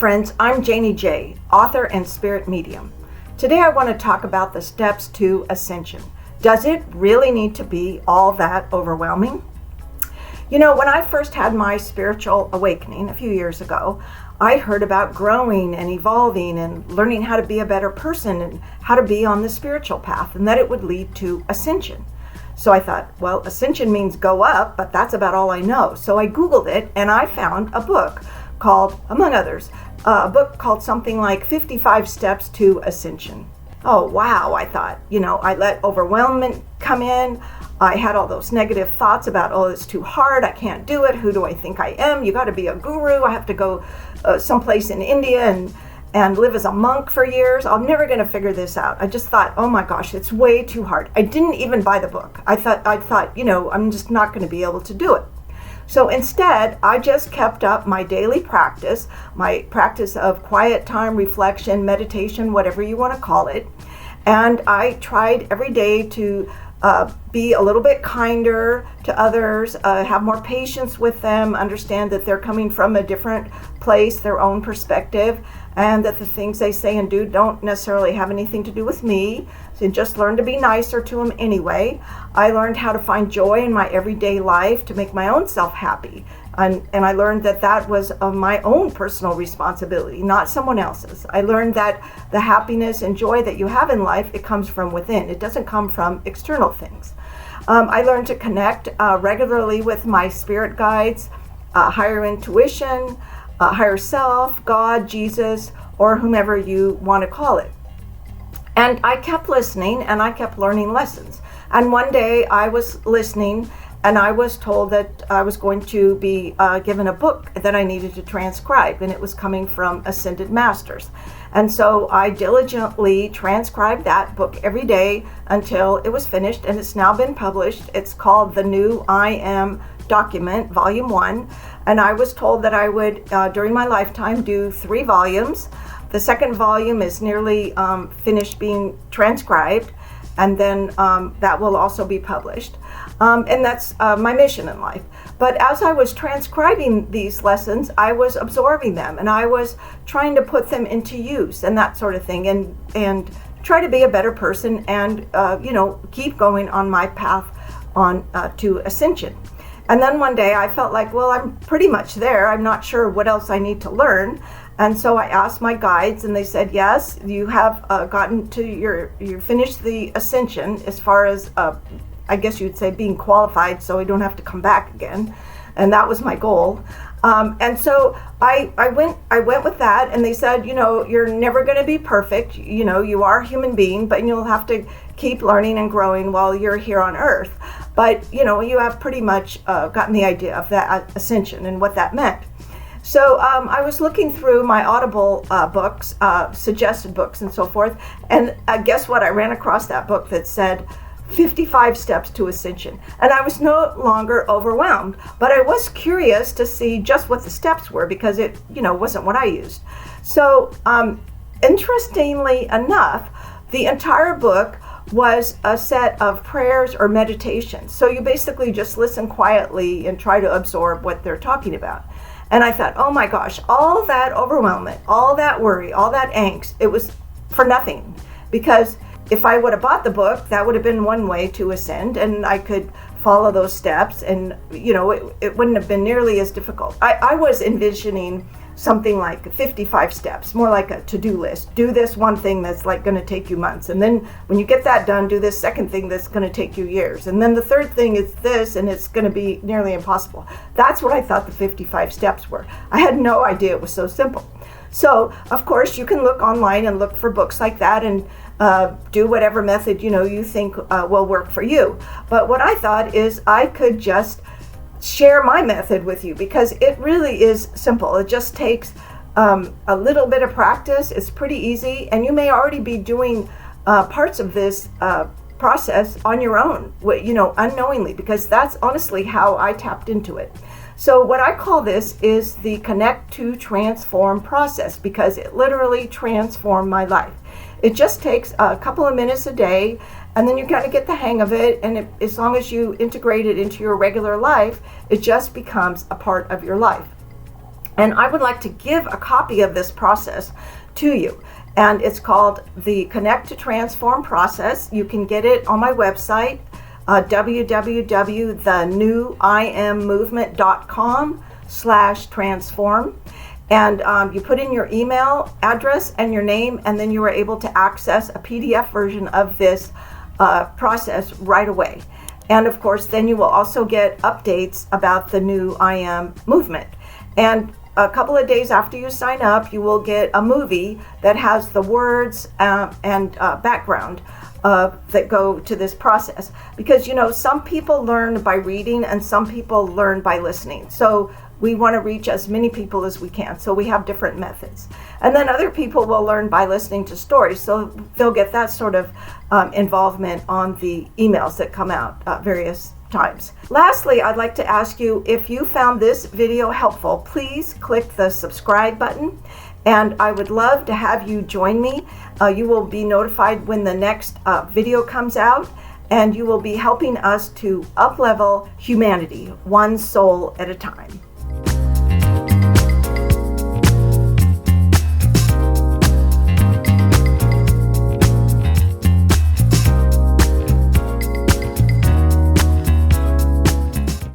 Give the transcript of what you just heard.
friends, I'm Janie J, author and spirit medium. Today I want to talk about the steps to ascension. Does it really need to be all that overwhelming? You know, when I first had my spiritual awakening a few years ago, I heard about growing and evolving and learning how to be a better person and how to be on the spiritual path, and that it would lead to ascension. So I thought, well, ascension means go up, but that's about all I know. So I Googled it and I found a book called, among others, a book called something like 55 Steps to Ascension. Oh, wow, I thought. I let overwhelmment come in. I had all those negative thoughts about, oh, it's too hard. I can't do it. Who do I think I am? You got to be a guru. I have to go someplace in India and live as a monk for years. I'm never going to figure this out. I just thought, oh my gosh, it's way too hard. I didn't even buy the book. I thought, I'm just not going to be able to do it. So instead, I just kept up my daily practice, my practice of quiet time, reflection, meditation, whatever you want to call it. And I tried every day to be a little bit kinder to others, have more patience with them, understand that they're coming from a different place, their own perspective, and that the things they say and do don't necessarily have anything to do with me. So just learn to be nicer to them anyway. I learned how to find joy in my everyday life to make my own self happy. And I learned that was my own personal responsibility, not someone else's. I learned that the happiness and joy that you have in life, it comes from within. It doesn't come from external things. I learned to connect regularly with my spirit guides, higher intuition, higher self, God, Jesus, or whomever you want to call it. And I kept listening and I kept learning lessons. And one day I was listening and I was told that I was going to be given a book that I needed to transcribe, and it was coming from Ascended Masters. And so I diligently transcribed that book every day until it was finished, and it's now been published. It's called The New I Am Document, Volume 1, and I was told that I would, during my lifetime, do 3 volumes. The second volume is nearly finished being transcribed, and then that will also be published. And that's my mission in life. But as I was transcribing these lessons, I was absorbing them, and I was trying to put them into use and that sort of thing, and try to be a better person and keep going on my path on to ascension. And then one day I felt like, well, I'm pretty much there. I'm not sure what else I need to learn. And so I asked my guides, and they said, yes, you have gotten to you finished the ascension as far as, I guess you'd say, being qualified, so I don't have to come back again. And that was my goal. And so I went with that, and they said, you're never going to be perfect. You are a human being, but you'll have to keep learning and growing while you're here on Earth. But, you have pretty much gotten the idea of that ascension and what that meant. So I was looking through my Audible books, suggested books and so forth, and guess what? I ran across that book that said 55 Steps to Ascension. And I was no longer overwhelmed, but I was curious to see just what the steps were, because it, wasn't what I used. So interestingly enough, the entire book was a set of prayers or meditations. So you basically just listen quietly and try to absorb what they're talking about. And I thought, oh my gosh, all that overwhelmment, all that worry, all that angst, it was for nothing. Because if I would have bought the book, that would have been one way to ascend, and I could follow those steps, and it wouldn't have been nearly as difficult. I was envisioning something like 55 steps, more like a to-do list. Do this one thing that's like going to take you months, and then when you get that done, do this second thing that's going to take you years, and then the third thing is this, and it's going to be nearly impossible. That's what I thought the 55 steps were. I had no idea it was so simple. So, of course, you can look online and look for books like that and do whatever method you think will work for you. But what I thought is I could just share my method with you, because it really is simple. It just takes a little bit of practice. It's pretty easy, and you may already be doing parts of this process on your own, unknowingly, because that's honestly how I tapped into it. So what I call this is the Connect to Transform process, because it literally transformed my life. It just takes a couple of minutes a day, and then you kind of get the hang of it, and as long as you integrate it into your regular life, it just becomes a part of your life. And I would like to give a copy of this process to you. And it's called the Connect to Transform process. You can get it on my website, www.thenewimmovement.com/transform. And you put in your email address and your name, and then you are able to access a PDF version of this process right away. And of course, then you will also get updates about the new I Am movement. And a couple of days after you sign up, you will get a movie that has the words and background that go to this process. Because, you know, some people learn by reading and some people learn by listening. So we want to reach as many people as we can. So we have different methods. And then other people will learn by listening to stories. So they'll get that sort of involvement on the emails that come out various times. Lastly, I'd like to ask you, if you found this video helpful, please click the subscribe button, and I would love to have you join me. You will be notified when the next video comes out, and you will be helping us to up-level humanity, one soul at a time.